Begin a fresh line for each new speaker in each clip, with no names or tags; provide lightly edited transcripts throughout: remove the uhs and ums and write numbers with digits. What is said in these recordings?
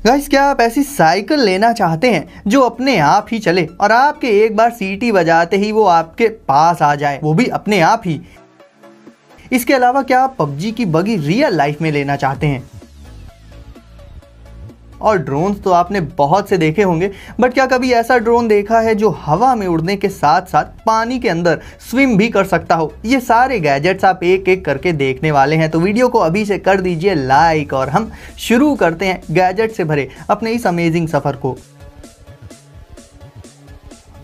Guys, क्या आप ऐसी साइकिल लेना चाहते हैं जो अपने आप ही चले और आपके एक बार सीटी बजाते ही वो आपके पास आ जाए, वो भी अपने आप ही? इसके अलावा क्या आप पबजी की बगी रियल लाइफ में लेना चाहते हैं? और ड्रोन्स तो आपने बहुत से देखे होंगे, बट क्या कभी ऐसा ड्रोन देखा है जो हवा में उड़ने के साथ साथ पानी के अंदर स्विम भी कर सकता हो? ये सारे गैजेट्स आप एक एक करके देखने वाले हैं, तो वीडियो को अभी से कर दीजिए लाइक और हम शुरू करते हैं गैजेट से भरे अपने इस अमेजिंग सफर को।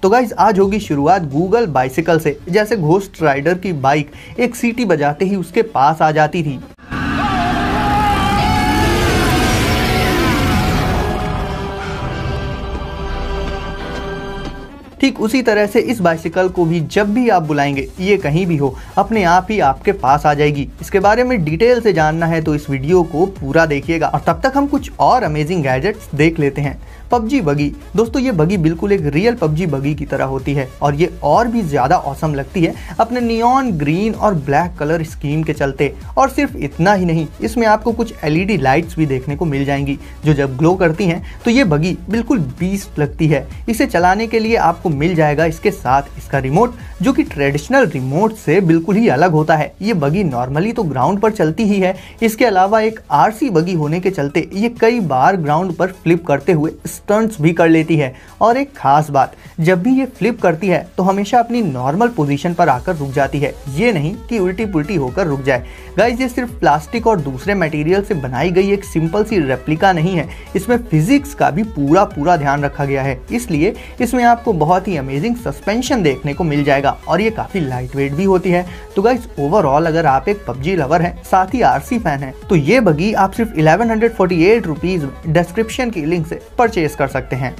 तो गाइज, आज होगी शुरुआत गूगल बाइसिकल से। जैसे घोस्ट राइडर की बाइक एक सीटी बजाते ही उसके पास आ जाती थी, ठीक उसी तरह से इस बाइसिकल को भी जब भी आप बुलाएंगे, ये कहीं भी हो, अपने आप ही आपके पास आ जाएगी। इसके बारे में डिटेल से जानना है तो इस वीडियो को पूरा देखिएगा, और तब तक हम कुछ और अमेजिंग गैजेट्स देख लेते हैं। पबजी बगी। दोस्तों, ये बगी बिल्कुल एक रियल पबजी बगी की तरह होती है, और ये और भी ज़्यादा ऑसम लगती है अपने नियॉन ग्रीन और ब्लैक कलर स्कीम के चलते। और सिर्फ इतना ही नहीं, इसमें आपको कुछ एलईडी लाइट्स भी देखने को मिल जाएंगी जो जब ग्लो करती हैं तो ये बगी बिल्कुल बीस्ट लगती है। इसे चलाने के लिए आपको मिल जाएगा इसके साथ इसका रिमोट, जो कि ट्रेडिशनल रिमोट से बिल्कुल ही अलग होता है। ये बगी नॉर्मली तो ग्राउंड पर चलती ही है, इसके अलावा एक आरसी बगी होने के चलते ये कई बार ग्राउंड पर फ्लिप करते हुए स्टंट्स भी कर लेती है। और एक खास बात, जब भी ये फ्लिप करती है तो हमेशा अपनी नॉर्मल पोजीशन पर आकर रुक जाती है, ये नहीं कि उल्टी पुल्टी होकर रुक जाए। गाइस, ये सिर्फ प्लास्टिक और दूसरे मटेरियल से बनाई गई एक सिंपल सी रेप्लिका नहीं है, इसमें फिजिक्स का भी पूरा ध्यान रखा गया है। इसलिए इसमें आपको बहुत ही अमेजिंग सस्पेंशन देखने को मिल जाएगा, और ये काफी लाइट वेट भी होती है। तो गाइस, ओवरऑल अगर आप एक पबजी लवर हैं, साथ ही आरसी फैन हैं, तो ये बगी आप सिर्फ 1148 रुपीज डिस्क्रिप्शन की लिंक से परचेज कर सकते हैं।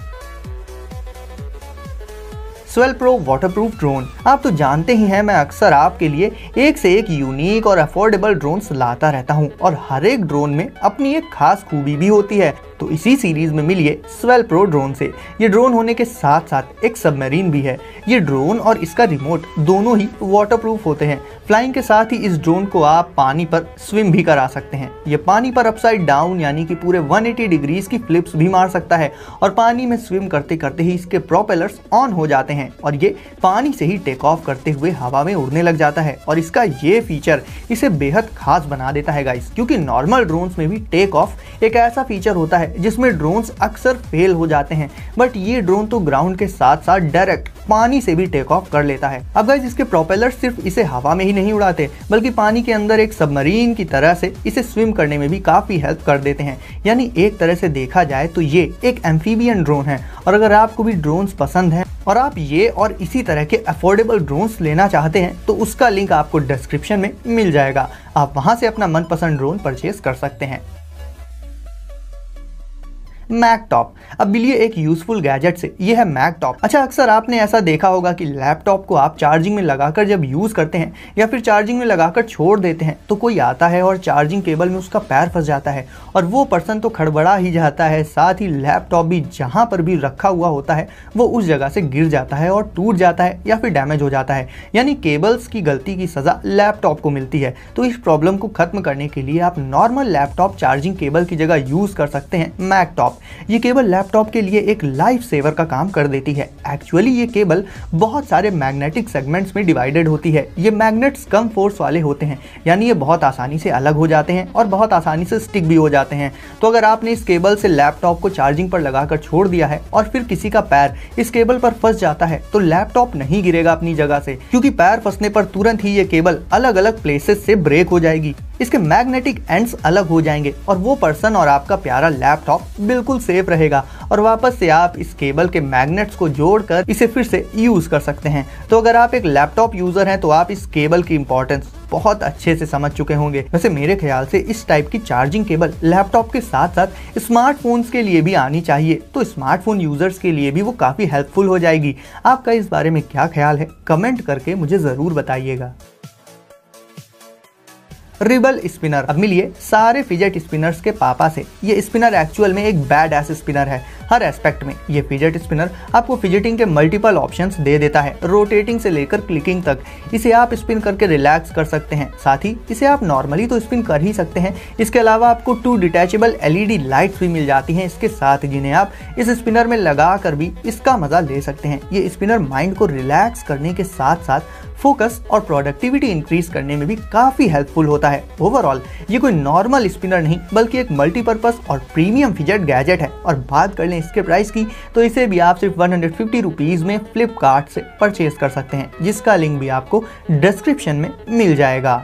Swell pro waterproof drone. आप तो जानते ही हैं, मैं अक्सर आपके लिए एक से एक यूनिक और अफोर्डेबल ड्रोन्स लाता रहता हूं, और हर एक ड्रोन में अपनी एक खास खूबी भी होती है। तो इसी सीरीज में मिलिए स्वेल प्रो ड्रोन से। ये ड्रोन होने के साथ साथ एक सबमरीन भी है। ये ड्रोन और इसका रिमोट दोनों ही वाटरप्रूफ होते हैं। फ्लाइंग के साथ ही इस ड्रोन को आप पानी पर स्विम भी करा सकते हैं। ये पानी पर अपसाइड डाउन यानी कि पूरे 180 डिग्रीज की फ्लिप्स भी मार सकता है, और पानी में स्विम करते करते ही इसके प्रोपेलर्स ऑन हो जाते हैं और ये पानी से ही टेक ऑफ करते हुए हवा में उड़ने लग जाता है। और इसका ये फीचर इसे बेहद खास बना देता है गाइस, क्योंकि नॉर्मल ड्रोन्स में भी टेक ऑफ एक ऐसा फीचर होता है जिसमें ड्रोन्स अक्सर फेल हो जाते हैं, बट ये ड्रोन तो ग्राउंड के साथ साथ डायरेक्ट पानी से भी टेक ऑफ कर लेता है। अब गाइस, इसके प्रोपेलर सिर्फ इसे हवा में ही नहीं उड़ाते, बल्कि पानी के अंदर एक सबमरीन की तरह से इसे स्विम करने में भी काफी हेल्प कर देते हैं। यानी एक तरह से देखा जाए तो ये एक एम्फीबियन ड्रोन है। और अगर आपको भी ड्रोन्स पसंद है और आप ये और इसी तरह के अफोर्डेबल ड्रोन्स लेना चाहते हैं, तो उसका लिंक आपको डिस्क्रिप्शन में मिल जाएगा। आप वहां से अपना मनपसंद ड्रोन परचेज कर सकते हैं। मैकटॉप। अब मिलिए एक यूजफुल गैजेट से, ये है मैकटॉप। अच्छा, अक्सर आपने ऐसा देखा होगा कि लैपटॉप को आप चार्जिंग में लगाकर जब यूज करते हैं या फिर चार्जिंग में लगाकर छोड़ देते हैं, तो कोई आता है और चार्जिंग केबल में उसका पैर फंस जाता है, और वो पर्सन तो खड़बड़ा ही जाता है, साथ ही लैपटॉप भी जहां पर भी रखा हुआ होता है वो उस जगह से गिर जाता है और टूट जाता है या फिर डैमेज हो जाता है। यानी केबल्स की गलती की सजा लैपटॉप को मिलती है। तो इस प्रॉब्लम को खत्म करने के लिए आप नॉर्मल लैपटॉप चार्जिंग केबल की जगह यूज कर सकते हैं मैकटॉप। ये केबल लैपटॉप के लिए एक लाइफ सेवर का काम कर देती है। एक्चुअली ये केबल बहुत सारे मैग्नेटिक सेगमेंट्स में डिवाइडेड होती है। ये मैग्नेट्स कम फोर्स वाले होते हैं, यानी ये बहुत आसानी से अलग हो जाते हैं और बहुत आसानी से स्टिक भी हो जाते हैं। तो अगर आपने इस केबल से लैपटॉप को चार्जिंग पर लगाकर छोड़ दिया है और फिर किसी का पैर इस केबल पर फंस जाता है, तो लैपटॉप नहीं गिरेगा अपनी जगह से, क्योंकि पैर फंसने पर तुरंत ही ये केबल अलग अलग प्लेसेस से ब्रेक हो जाएगी। इसके मैग्नेटिक एंड्स अलग हो जाएंगे और वो पर्सन और आपका प्यारा लैपटॉप बिल्कुल सेफ रहेगा, और वापस से आप इस केबल के मैग्नेट्स को जोड़कर इसे फिर से यूज कर सकते हैं। तो अगर आप एक लैपटॉप यूजर हैं तो आप इस केबल की इंपॉर्टेंस बहुत अच्छे से समझ चुके होंगे। वैसे मेरे ख्याल से इस टाइप की चार्जिंग केबल लैपटॉप के साथ साथ स्मार्टफोन्स के लिए भी आनी चाहिए, तो स्मार्टफोन यूजर्स के लिए भी वो काफी हेल्पफुल हो जाएगी। आपका इस बारे में क्या ख्याल है, कमेंट करके मुझे जरूर बताइएगा। Rebel spinner. अब मिलिए सारे फिजेट स्पिनर्स के पापा से। ये स्पिनर एक्चुअल में एक बैड एस स्पिनर है हर एस्पेक्ट में। ये फिजेट स्पिनर आपको फिजेटिंग के मल्टीपल ऑप्शंस दे देता है, रोटेटिंग से लेकर क्लिकिंग तक। इसे आप स्पिन करके रिलैक्स कर सकते हैं, साथ ही इसे आप नॉर्मली तो स्पिन कर ही सकते हैं। इसके अलावा आपको 2 डिटैचेबल LED लाइट्स भी मिल जाती हैं इसके साथ, जिन्हें आप इस स्पिनर में लगा कर भी इसका मजा ले सकते हैं। ये स्पिनर माइंड को रिलैक्स करने के साथ साथ फोकस और प्रोडक्टिविटी इंक्रीज करने में भी काफी हेल्पफुल होता है। ओवरऑल ये कोई नॉर्मल स्पिनर नहीं बल्कि एक मल्टीपर्पज और प्रीमियम फिजेट गैजेट है। और बात कर लें इसके प्राइस की, तो इसे भी आप सिर्फ 150 रुपीज में फ्लिपकार्ट से परचेज कर सकते हैं, जिसका लिंक भी आपको डिस्क्रिप्शन में मिल जाएगा।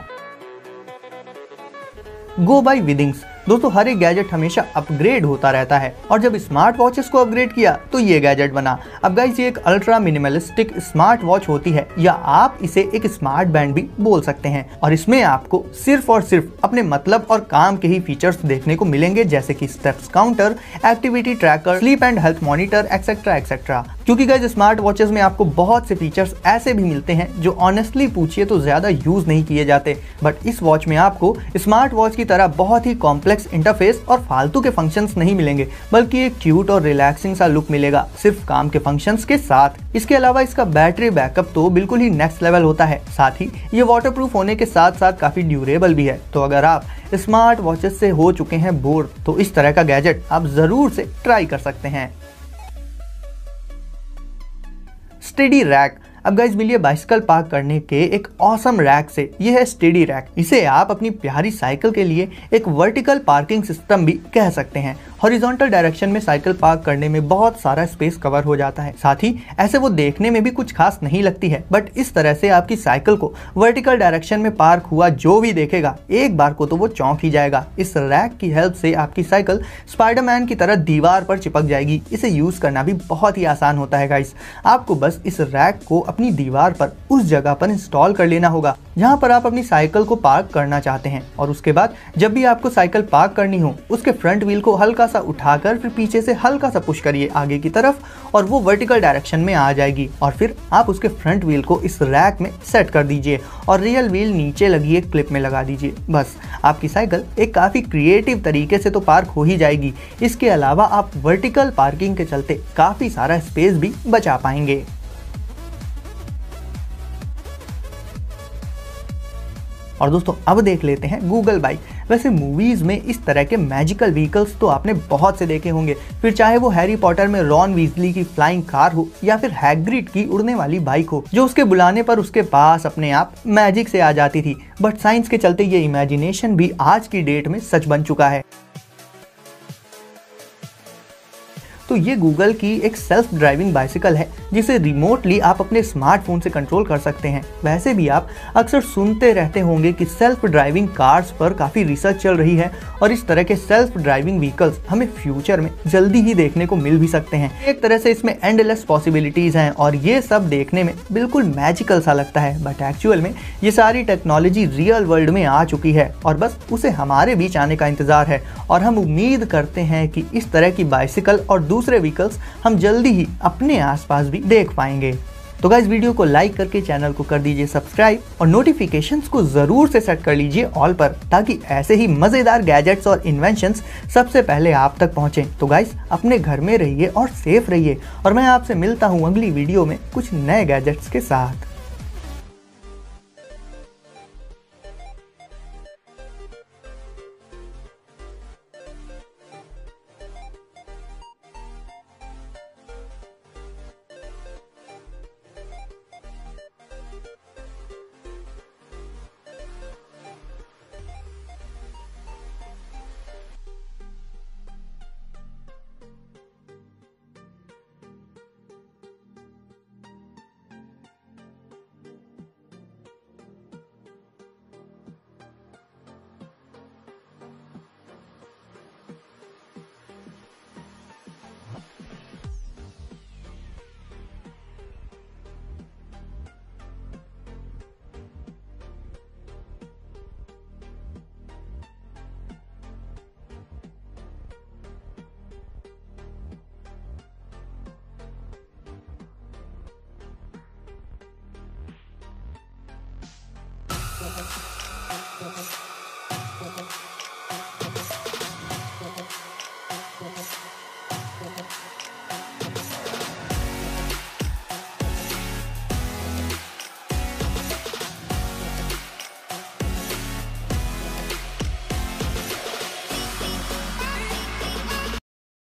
गो बाय विदिंग्स। दोस्तों हर एक गैजेट हमेशा अपग्रेड होता रहता है, और जब स्मार्ट वॉचेस को अपग्रेड किया तो ये गैजेट बना। अब गाइस ये एक अल्ट्रा मिनिमलिस्टिक स्मार्ट वॉच होती है, या आप इसे एक स्मार्ट बैंड भी बोल सकते हैं। और इसमें आपको सिर्फ और सिर्फ अपने मतलब और काम के ही फीचर्स देखने को मिलेंगे, जैसे कि steps counter, activity tracker, sleep and health monitor, etcetera etcetera. क्योंकि गाइस स्मार्ट वॉचेस में आपको बहुत से फीचर्स ऐसे भी मिलते हैं जो ऑनेस्टली पूछिए तो ज्यादा यूज नहीं किए जाते, बट इस वॉच में आपको स्मार्ट वॉच की तरह बहुत ही कॉम्प्लेक्स इंटरफेस और फालतू के फंक्शंस नहीं मिलेंगे, बल्कि एक क्यूट और रिलैक्सिंग सा लुक मिलेगा सिर्फ काम के फंक्शंस के साथ। इसके अलावा इसका बैटरी बैकअप तो बिल्कुल ही नेक्स्ट लेवल होता है, साथ ही ये वाटरप्रूफ होने के साथ साथ काफी ड्यूरेबल भी है। तो अगर आप स्मार्ट वॉचेस से हो चुके हैं बोर, तो इस तरह का गैजेट आप जरूर से ट्राई कर सकते हैं। Steady rack. अब गाइस मिलिए बाइसिकल पार्क करने के एक ऑसम रैक से। यह है स्टेडी रैक। इसे आप अपनी प्यारी साइकिल के लिए एक वर्टिकल पार्किंग सिस्टम भी कह सकते हैं। हॉरिजॉन्टल डायरेक्शन में साइकिल पार्क करने में बहुत सारा स्पेस कवर हो जाता है, साथ ही ऐसे वो देखने में भी कुछ खास नहीं लगती है, बट इस तरह से आपकी साइकिल को वर्टिकल डायरेक्शन में पार्क हुआ जो भी देखेगा एक बार को तो वो चौंक ही जाएगा। इस रैक की हेल्प से आपकी साइकिल स्पाइडरमैन की तरह दीवार पर चिपक जाएगी। इसे यूज करना भी बहुत ही आसान होता है गाइस। आपको बस इस रैक को अपनी दीवार पर उस जगह पर इंस्टॉल कर लेना होगा जहां पर आप अपनी साइकिल को पार्क करना चाहते हैं, और उसके बाद जब भी आपको साइकिल पार्क करनी हो उसके फ्रंट व्हील को हल्का सा उठाकर फिर पीछे से हल्का सा पुश करिए आगे की तरफ, और वो वर्टिकल डायरेक्शन में आ जाएगी। और फिर आप उसके फ्रंट व्हील को इस रैक में सेट कर दीजिए और रियल व्हील नीचे लगी एक क्लिप में लगा दीजिए। बस आपकी साइकिल एक काफी क्रिएटिव तरीके से तो पार्क हो ही जाएगी। इसके अलावा आप वर्टिकल पार्किंग के चलते काफी सारा स्पेस भी बचा पाएंगे। और दोस्तों अब देख लेते हैं गूगल बाइक। वैसे मूवीज में इस तरह के मैजिकल व्हीकल्स तो आपने बहुत से देखे होंगे, फिर चाहे वो हैरी पॉटर में रॉन वीजली की फ्लाइंग कार हो या फिर हैग्रिड की उड़ने वाली बाइक हो, जो उसके बुलाने पर उसके पास अपने आप मैजिक से आ जाती थी। बट साइंस के चलते ये इमेजिनेशन भी आज की डेट में सच बन चुका है। तो ये गूगल की एक सेल्फ ड्राइविंग बाइसिकल है जिसे रिमोटली आप अपने स्मार्टफोन से कंट्रोल कर सकते हैं। वैसे भी आप अक्सर सुनते रहते होंगे कि सेल्फ ड्राइविंग कार्स पर काफ़ी रिसर्च चल रही है, और इस तरह के सेल्फ ड्राइविंग व्हीकल्स हमें फ्यूचर में जल्दी ही देखने को मिल भी सकते हैं। एक तरह से इसमें एंडलेस पॉसिबिलिटीज़ हैं और ये सब देखने में बिल्कुल मैजिकल सा लगता है, बट एक्चुअल में ये सारी टेक्नोलॉजी रियल वर्ल्ड में आ चुकी है और बस उसे हमारे बीच आने का इंतजार है। और हम उम्मीद करते हैं कि इस तरह की बाइसिकल और दूसरे व्हीकल्स हम जल्दी ही अपने आसपास भी देख पाएंगे। तो गाइस वीडियो को लाइक करके चैनल को कर दीजिए सब्सक्राइब और नोटिफिकेशंस को जरूर से सेट कर लीजिए ऑल पर, ताकि ऐसे ही मजेदार गैजेट्स और इन्वेंशंस सबसे पहले आप तक पहुंचे। तो गाइस अपने घर में रहिए और सेफ रहिए, और मैं आपसे मिलता हूं अगली वीडियो में कुछ नए गैजेट्स के साथ।
Thank you.